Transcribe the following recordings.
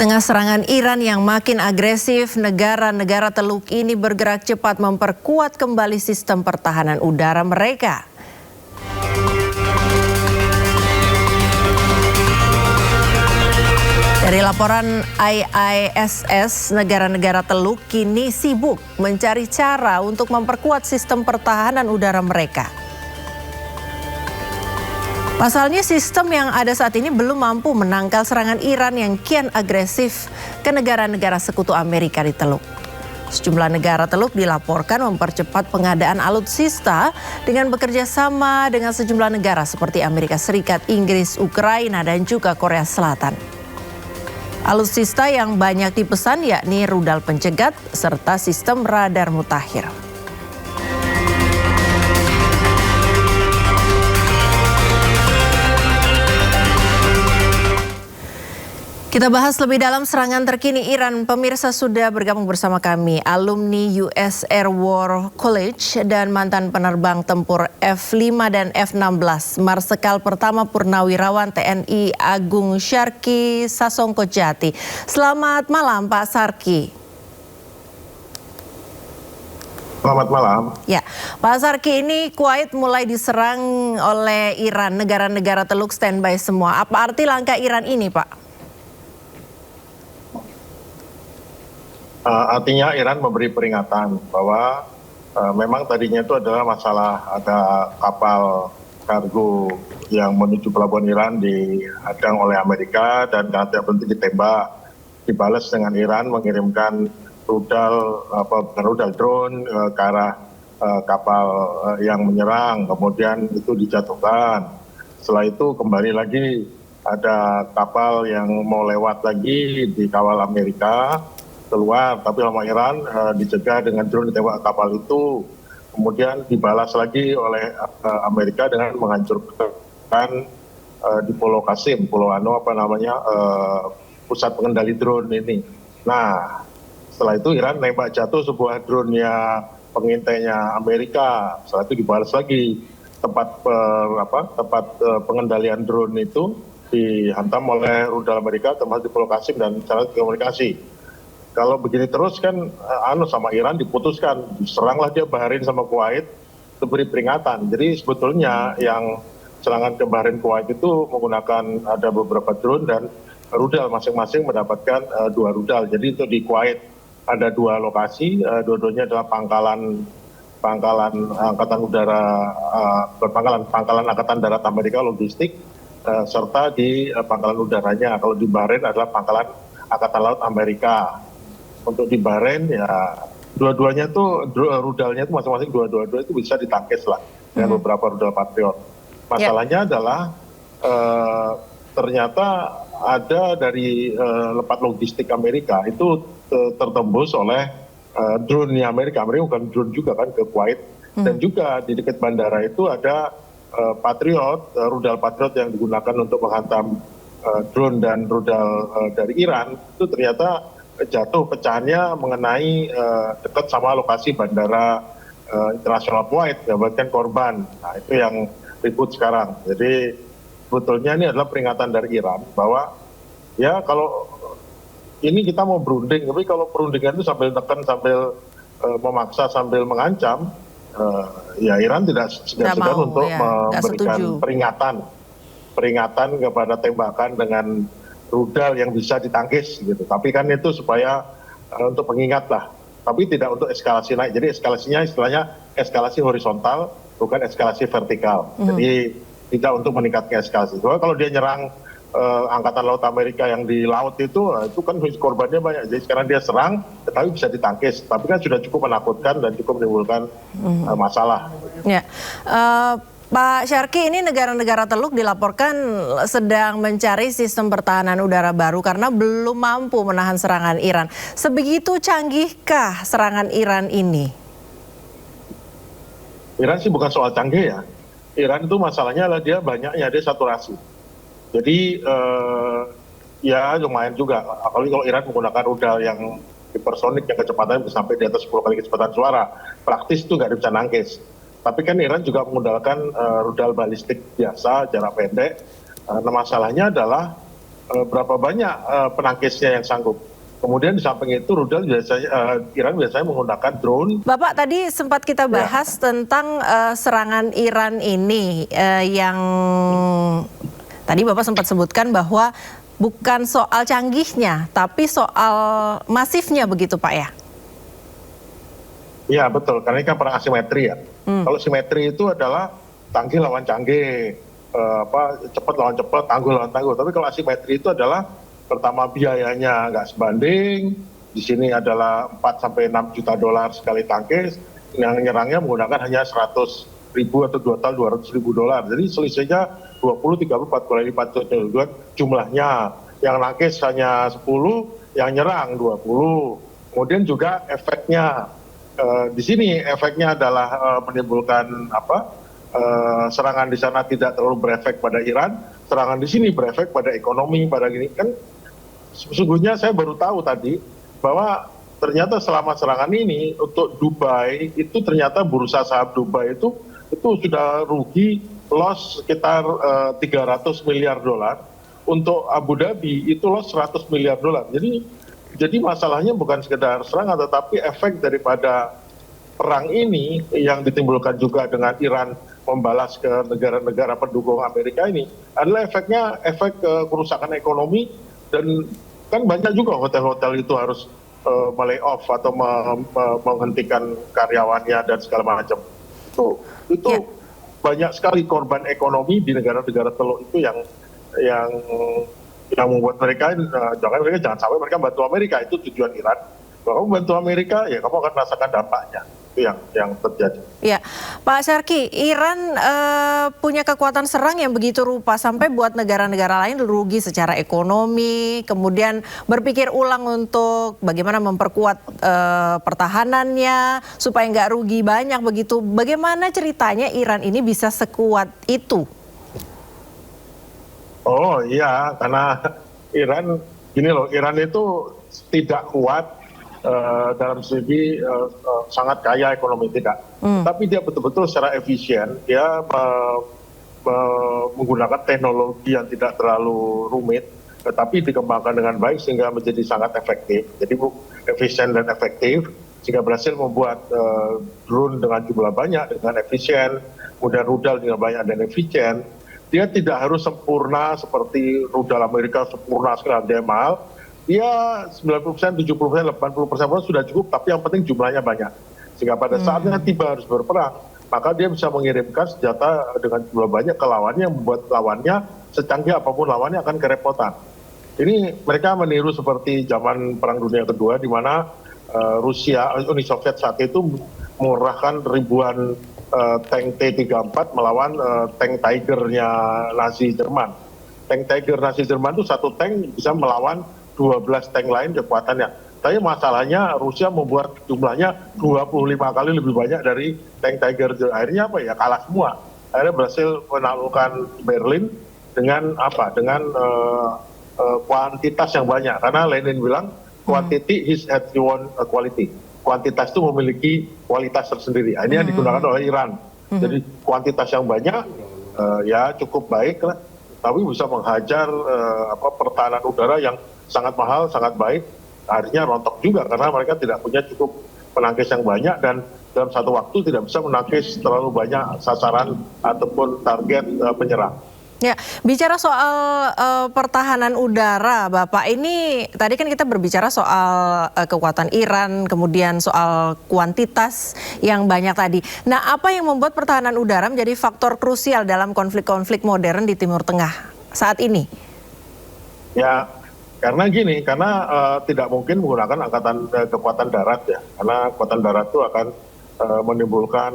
Di tengah serangan Iran yang makin agresif, negara-negara Teluk ini bergerak cepat memperkuat kembali sistem pertahanan udara mereka. Dari laporan IISS, negara-negara Teluk kini sibuk mencari cara untuk memperkuat sistem pertahanan udara mereka. Pasalnya sistem yang ada saat ini belum mampu menangkal serangan Iran yang kian agresif ke negara-negara sekutu Amerika di Teluk. Sejumlah negara Teluk dilaporkan mempercepat pengadaan alutsista dengan bekerja sama dengan sejumlah negara seperti Amerika Serikat, Inggris, Ukraina, dan juga Korea Selatan. Alutsista yang banyak dipesan yakni rudal pencegat serta sistem radar mutakhir. Kita bahas lebih dalam serangan terkini Iran. Pemirsa sudah bergabung bersama kami, alumni US Air War College dan mantan penerbang tempur F-5 dan F-16, Marsikal Pertama Purnawirawan TNI Agung Syarki Sasongkojati. Selamat malam Pak Sarki. Selamat malam. Ya, Pak Sarki, ini Kuwait mulai diserang oleh Iran. Negara-negara Teluk standby semua. Apa arti langkah Iran ini, Pak? Artinya Iran memberi peringatan bahwa memang tadinya itu adalah masalah ada kapal kargo yang menuju pelabuhan Iran dihadang oleh Amerika dan karena berhenti ditembak, dibalas dengan Iran mengirimkan rudal drone ke arah kapal yang menyerang, kemudian itu dijatuhkan. Setelah itu kembali lagi ada kapal yang mau lewat lagi dikawal Amerika keluar, tapi sama Iran dicegah dengan drone ditembak kapal itu, kemudian dibalas lagi oleh Amerika dengan menghancurkan di Pulau Qasim, Pulau pusat pengendali drone ini. Nah, setelah itu Iran nembak jatuh sebuah drone-nya pengintainya Amerika, setelah itu dibalas lagi tempat pengendalian drone itu dihantam oleh rudal Amerika termasuk di Pulau Qasim dan salah komunikasi. Kalau begini terus kan sama Iran diputuskan, seranglah dia Bahrain sama Kuwait, itu beri peringatan. Jadi sebetulnya yang serangan ke Bahrain Kuwait itu menggunakan ada beberapa drone dan rudal, masing-masing mendapatkan 2 rudal. Jadi itu di Kuwait ada 2 lokasi, dua-duanya adalah pangkalan angkatan udara, pangkalan angkatan darat Amerika logistik, serta di pangkalan udaranya. Kalau di Bahrain adalah pangkalan angkatan laut Amerika. Untuk di Bahrain ya dua-duanya tuh rudalnya itu masing-masing dua itu bisa ditangkis lah dengan beberapa rudal Patriot. Masalahnya adalah ternyata ada dari lepat logistik Amerika itu tertembus oleh drone-nya Amerika. Amerika bukan drone juga kan ke Kuwait, dan juga di dekat bandara itu ada Patriot, rudal Patriot yang digunakan untuk menghantam drone dan rudal dari Iran itu ternyata jatuh, pecahannya mengenai dekat sama lokasi bandara internasional Kuwait, menyebabkan korban. Nah, itu yang ribut sekarang. Jadi sebetulnya ini adalah peringatan dari Iran bahwa ya kalau ini kita mau berunding, tapi kalau perundingan itu sambil tekan, sambil memaksa, sambil mengancam, ya Iran tidak segan-segan untuk memberikan peringatan kepada tembakan dengan rudal yang bisa ditangkis gitu. Tapi kan itu supaya untuk pengingat lah, tapi tidak untuk eskalasi naik. Jadi eskalasinya istilahnya eskalasi horizontal, bukan eskalasi vertikal. Jadi tidak untuk meningkatkan eskalasi. Soalnya kalau dia nyerang angkatan laut Amerika yang di laut itu kan korbannya banyak. Jadi sekarang dia serang, tetapi bisa ditangkis. Tapi kan sudah cukup menakutkan dan cukup menimbulkan masalah. Ya. Pak Syarki, ini negara-negara Teluk dilaporkan sedang mencari sistem pertahanan udara baru karena belum mampu menahan serangan Iran. Sebegitu canggihkah serangan Iran ini? Iran sih bukan soal canggih ya. Iran itu masalahnya adalah dia banyaknya, dia saturasi. Jadi ya lumayan juga. Apalagi kalau Iran menggunakan rudal yang hipersonik yang kecepatannya bisa sampai di atas 10 kali kecepatan suara. Praktis itu nggak bisa nangkis. Tapi kan Iran juga menggunakan rudal balistik biasa, jarak pendek. Nah, masalahnya adalah berapa banyak penangkisnya yang sanggup. Kemudian di samping itu rudal biasanya Iran biasanya menggunakan drone. Bapak, tadi sempat kita bahas tentang serangan Iran ini yang tadi Bapak sempat sebutkan bahwa bukan soal canggihnya, tapi soal masifnya begitu Pak ya? Iya betul, karena ini kan perang asimetri ya. Kalau simetri itu adalah canggih lawan canggih, cepat lawan cepat, tangguh lawan tangguh. Tapi kalau asimetri itu adalah pertama biayanya nggak sebanding, di sini adalah 4 sampai 6 juta dolar sekali tangkis, yang nyerangnya menggunakan hanya 100.000 atau total 200.000 dolar. Jadi selisihnya 20, 30, 40 kali lipat jumlahnya. Yang nangkis hanya 10, yang nyerang 20. Kemudian juga efeknya di sini efeknya adalah menimbulkan serangan di sana tidak terlalu berefek pada Iran, serangan di sini berefek pada ekonomi, pada gini kan. Sesungguhnya saya baru tahu tadi bahwa ternyata selama serangan ini untuk Dubai itu ternyata bursa saham Dubai itu sudah rugi loss sekitar 300 miliar dolar. Untuk Abu Dhabi itu loss 100 miliar dolar. Jadi masalahnya bukan sekedar serangan, tetapi efek daripada perang ini yang ditimbulkan juga dengan Iran membalas ke negara-negara pendukung Amerika ini adalah efek kerusakan ekonomi, dan kan banyak juga hotel-hotel itu harus melay off atau menghentikan karyawannya dan segala macam. Itu banyak sekali korban ekonomi di negara-negara Teluk itu yang membuat mereka jangan sampai mereka bantu Amerika. Itu tujuan Iran. Kalau kamu bantu Amerika, ya kamu akan merasakan dampaknya. Itu yang terjadi. Ya, Pak Syarki, Iran punya kekuatan serang yang begitu rupa sampai buat negara-negara lain rugi secara ekonomi, kemudian berpikir ulang untuk bagaimana memperkuat pertahanannya supaya nggak rugi banyak begitu. Bagaimana ceritanya Iran ini bisa sekuat itu? Oh iya, karena Iran gini loh, Iran itu tidak kuat dalam segi sangat kaya ekonomi, tidak. Tapi dia betul-betul secara efisien, dia menggunakan teknologi yang tidak terlalu rumit, tetapi dikembangkan dengan baik sehingga menjadi sangat efektif. Jadi efisien dan efektif, sehingga berhasil membuat drone dengan jumlah banyak, dengan efisien, kemudian rudal dengan banyak dan efisien. Dia tidak harus sempurna seperti rudal Amerika, sempurna sekali, dia mahal. Dia 90%, 70%, 80% sudah cukup, tapi yang penting jumlahnya banyak. Sehingga pada saatnya tiba harus berperang, maka dia bisa mengirimkan senjata dengan jumlah banyak ke lawannya, membuat lawannya secanggih apapun lawannya akan kerepotan. Ini mereka meniru seperti zaman Perang Dunia Kedua, di mana Uni Soviet saat itu mengerahkan ribuan tank T-34 melawan tank Tiger-nya Nazi Jerman. Tank Tiger Nazi Jerman itu satu tank bisa melawan 12 tank lain kekuatannya. Tapi masalahnya Rusia membuat jumlahnya 25 kali lebih banyak dari tank Tiger. Akhirnya apa ya, kalah semua. Akhirnya berhasil menaklukkan Berlin dengan kuantitas yang banyak. Karena Lenin bilang quantity is at one quality. Kuantitas itu memiliki kualitas tersendiri. Ini yang digunakan oleh Iran. Jadi kuantitas yang banyak ya cukup baik lah, tapi bisa menghajar pertahanan udara yang sangat mahal, sangat baik. Akhirnya rontok juga karena mereka tidak punya cukup penangkis yang banyak, dan dalam satu waktu tidak bisa menangkis terlalu banyak sasaran ataupun target penyerang. Ya, bicara soal pertahanan udara, Bapak, ini tadi kan kita berbicara soal kekuatan Iran, kemudian soal kuantitas yang banyak tadi. Nah, apa yang membuat pertahanan udara menjadi faktor krusial dalam konflik-konflik modern di Timur Tengah saat ini? Ya, karena tidak mungkin menggunakan kekuatan darat ya, karena kekuatan darat itu akan menimbulkan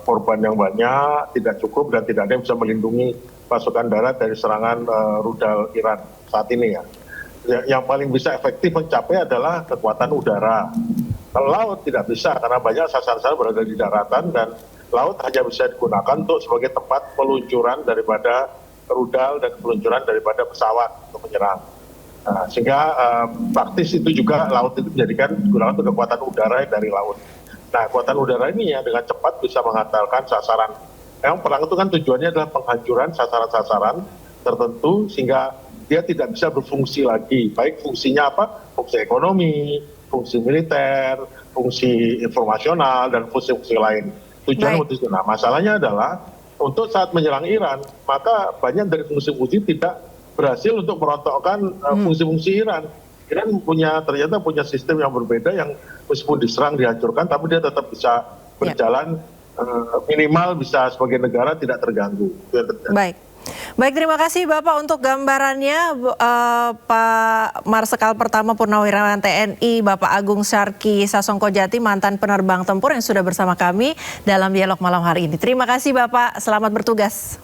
korban yang banyak, tidak cukup, dan tidak ada yang bisa melindungi pasukan darat dari serangan rudal Iran saat ini ya. Yang paling bisa efektif mencapai adalah kekuatan udara. Kalau laut tidak bisa karena banyak sasaran berada di daratan, dan laut hanya bisa digunakan untuk sebagai tempat peluncuran daripada rudal dan peluncuran daripada pesawat untuk menyerang. Nah, sehingga praktis itu juga laut itu digunakan untuk kekuatan udara dari laut. Nah, kekuatan udara ini ya dengan cepat bisa menghantarkan sasaran. Yang perang itu kan tujuannya adalah penghancuran sasaran-sasaran tertentu sehingga dia tidak bisa berfungsi lagi. Baik fungsinya apa? Fungsi ekonomi, fungsi militer, fungsi informasional, dan fungsi-fungsi lain. Tujuan untuk itu. Nah, masalahnya adalah untuk saat menyerang Iran, maka banyak dari fungsi-fungsi tidak berhasil untuk merontokkan fungsi-fungsi Iran. Iran ternyata punya sistem yang berbeda yang meskipun diserang, dihancurkan, tapi dia tetap bisa berjalan, minimal bisa sebagai negara tidak terganggu. Baik, terima kasih Bapak untuk gambarannya, Pak Marsikal Pertama Purnawirawan TNI, Bapak Agung Syarki Sasongkojati, mantan penerbang tempur yang sudah bersama kami dalam dialog malam hari ini. Terima kasih Bapak, selamat bertugas.